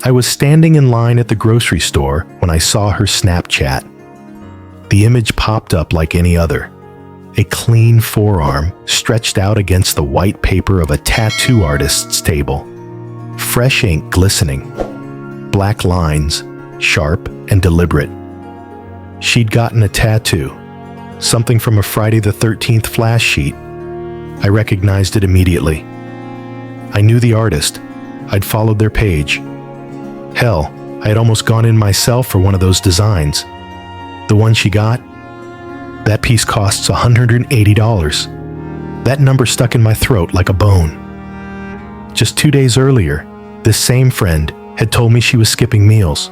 I was standing in line at the grocery store when I saw her Snapchat. The image popped up like any other. A clean forearm stretched out against the white paper of a tattoo artist's table. Fresh ink glistening. Black lines, sharp and deliberate. She'd gotten a tattoo, something from a Friday the 13th flash sheet. I recognized it immediately. I knew the artist. I'd followed their page. Hell, I had almost gone in myself for one of those designs. The one she got? That piece costs $180. That number stuck in my throat like a bone. Just 2 days earlier, this same friend had told me she was skipping meals.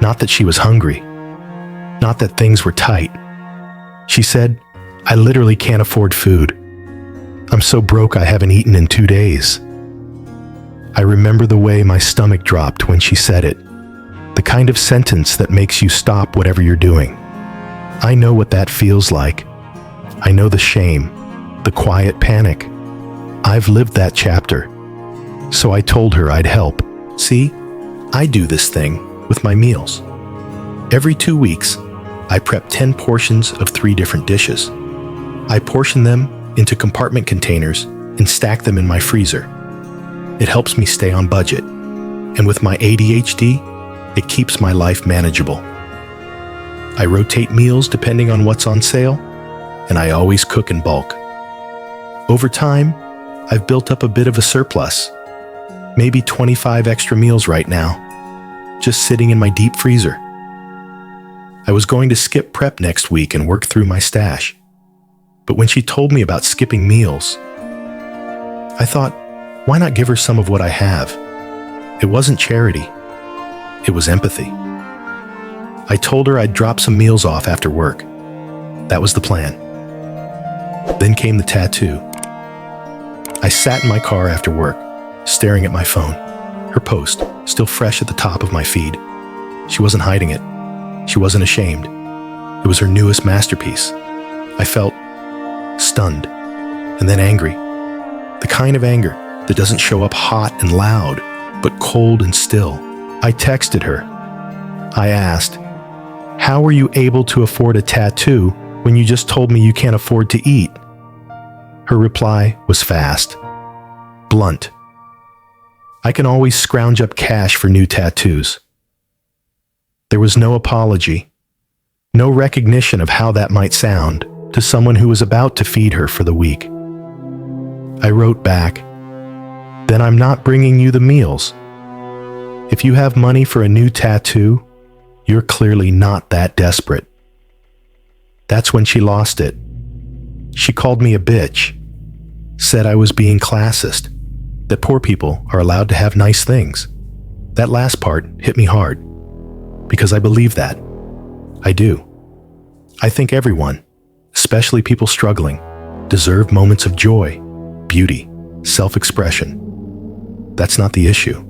Not that she was hungry. Not that things were tight. She said, "I literally can't afford food. I'm so broke I haven't eaten in 2 days." I remember the way my stomach dropped when she said it. The kind of sentence that makes you stop whatever you're doing. I know what that feels like. I know the shame, the quiet panic. I've lived that chapter. So I told her I'd help. See, I do this thing with my meals. Every 2 weeks, I prep 10 portions of 3 different dishes. I portion them into compartment containers and stack them in my freezer. It helps me stay on budget. And with my ADHD, it keeps my life manageable. I rotate meals depending on what's on sale, and I always cook in bulk. Over time, I've built up a bit of a surplus. Maybe 25 extra meals right now, just sitting in my deep freezer. I was going to skip prep next week and work through my stash. But when she told me about skipping meals, I thought, why not give her some of what I have? It wasn't charity. It was empathy. I told her I'd drop some meals off after work. That was the plan. Then came the tattoo. I sat in my car after work, staring at my phone. Her post, still fresh at the top of my feed. She wasn't hiding it. She wasn't ashamed. It was her newest masterpiece. I felt stunned, and then angry. The kind of anger that doesn't show up hot and loud, but cold and still. I texted her. I asked, "How were you able to afford a tattoo when you just told me you can't afford to eat?" Her reply was fast, blunt. "I can always scrounge up cash for new tattoos." There was no apology, no recognition of how that might sound to someone who was about to feed her for the week. I wrote back, "Then I'm not bringing you the meals. If you have money for a new tattoo, you're clearly not that desperate." That's when she lost it. She called me a bitch, said I was being classist, that poor people are allowed to have nice things. That last part hit me hard, because I believe that. I do. I think everyone, especially people struggling, deserve moments of joy, beauty, self-expression. That's not the issue.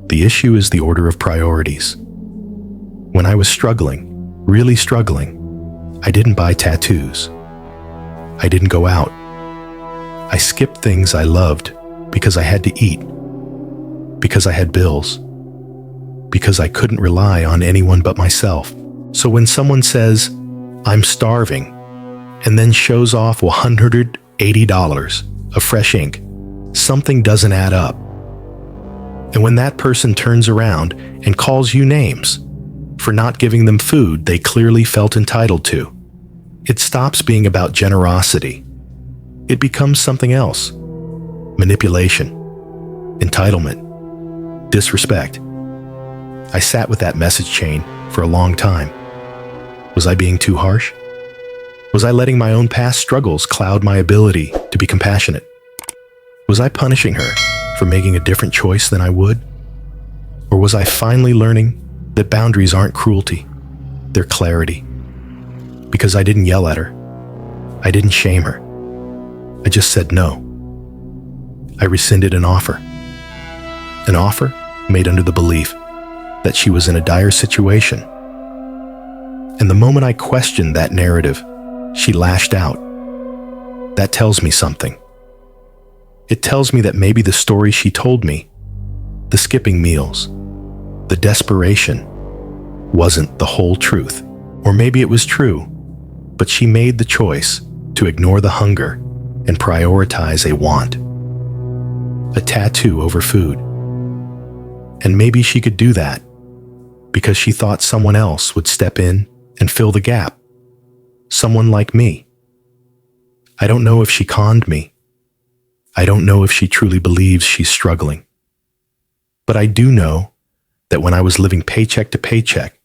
The issue is the order of priorities. When I was struggling, really struggling, I didn't buy tattoos. I didn't go out. I skipped things I loved because I had to eat, because I had bills, because I couldn't rely on anyone but myself. So when someone says, "I'm starving," and then shows off $180 of fresh ink, something doesn't add up. And when that person turns around and calls you names for not giving them food they clearly felt entitled to, it stops being about generosity. It becomes something else. Manipulation, entitlement, disrespect. I sat with that message chain for a long time. Was I being too harsh? Was I letting my own past struggles cloud my ability to be compassionate? Was I punishing her for making a different choice than I would? Or was I finally learning that boundaries aren't cruelty, they're clarity? Because I didn't yell at her. I didn't shame her. I just said no. I rescinded an offer. An offer made under the belief that she was in a dire situation. And the moment I questioned that narrative, she lashed out. That tells me something. It tells me that maybe the story she told me, the skipping meals, the desperation wasn't the whole truth. Or maybe it was true, but she made the choice to ignore the hunger and prioritize a want, a tattoo over food. And maybe she could do that because she thought someone else would step in and fill the gap. Someone like me. I don't know if she conned me. I don't know if she truly believes she's struggling. But I do know that when I was living paycheck to paycheck,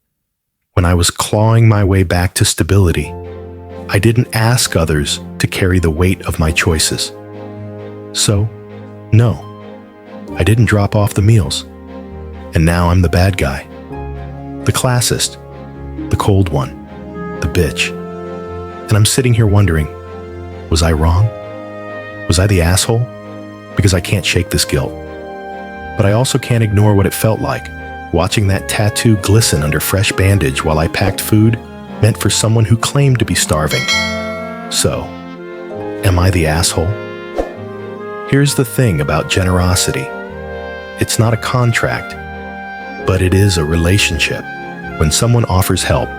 when I was clawing my way back to stability, I didn't ask others to carry the weight of my choices. So, no, I didn't drop off the meals. And now I'm the bad guy. The classist. The cold one. The bitch. And I'm sitting here wondering, was I wrong? Was I the asshole? Because I can't shake this guilt. But I also can't ignore what it felt like, watching that tattoo glisten under fresh bandage while I packed food meant for someone who claimed to be starving. So, am I the asshole? Here's the thing about generosity. It's not a contract, but it is a relationship. When someone offers help,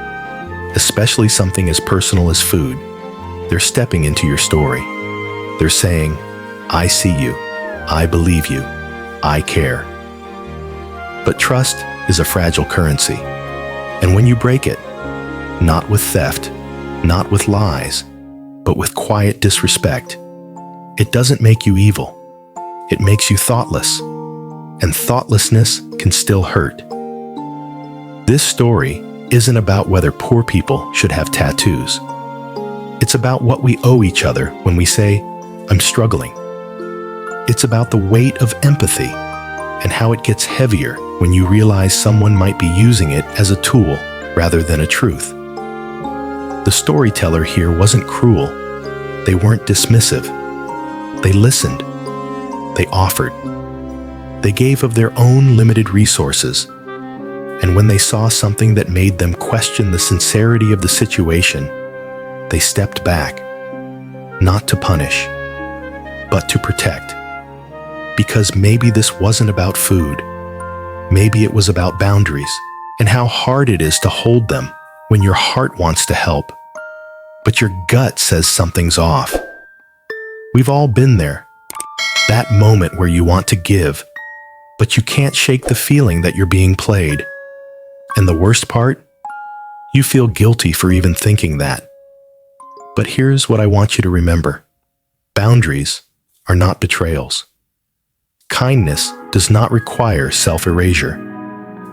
especially something as personal as food, they're stepping into your story. They're saying, I see you, I believe you, I care. But trust is a fragile currency. And when you break it, not with theft, not with lies, but with quiet disrespect, it doesn't make you evil. It makes you thoughtless. And thoughtlessness can still hurt. This story isn't about whether poor people should have tattoos. It's about what we owe each other when we say, I'm struggling. It's about the weight of empathy and how it gets heavier when you realize someone might be using it as a tool rather than a truth. The storyteller here wasn't cruel. They weren't dismissive. They listened. They offered. They gave of their own limited resources. And when they saw something that made them question the sincerity of the situation, they stepped back, not to punish, but to protect. Because maybe this wasn't about food. Maybe it was about boundaries and how hard it is to hold them when your heart wants to help, but your gut says something's off. We've all been there. That moment where you want to give, but you can't shake the feeling that you're being played. And the worst part? You feel guilty for even thinking that. But here's what I want you to remember. Boundaries are not betrayals. Kindness does not require self-erasure.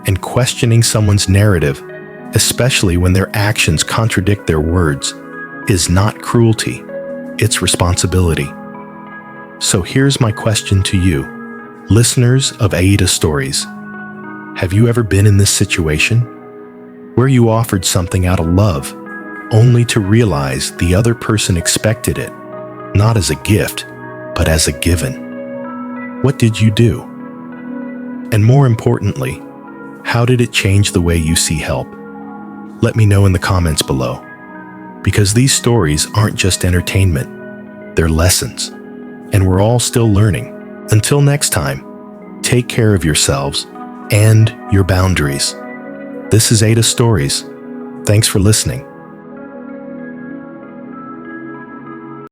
And questioning someone's narrative, especially when their actions contradict their words, is not cruelty. It's responsibility. So here's my question to you, listeners of AITA Stories. Have you ever been in this situation where you offered something out of love only to realize the other person expected it, not as a gift, but as a given? What did you do? And more importantly, how did it change the way you see help? Let me know in the comments below. Because these stories aren't just entertainment, they're lessons. And we're all still learning. Until next time, take care of yourselves and your boundaries. This is AITA Stories. Thanks for listening.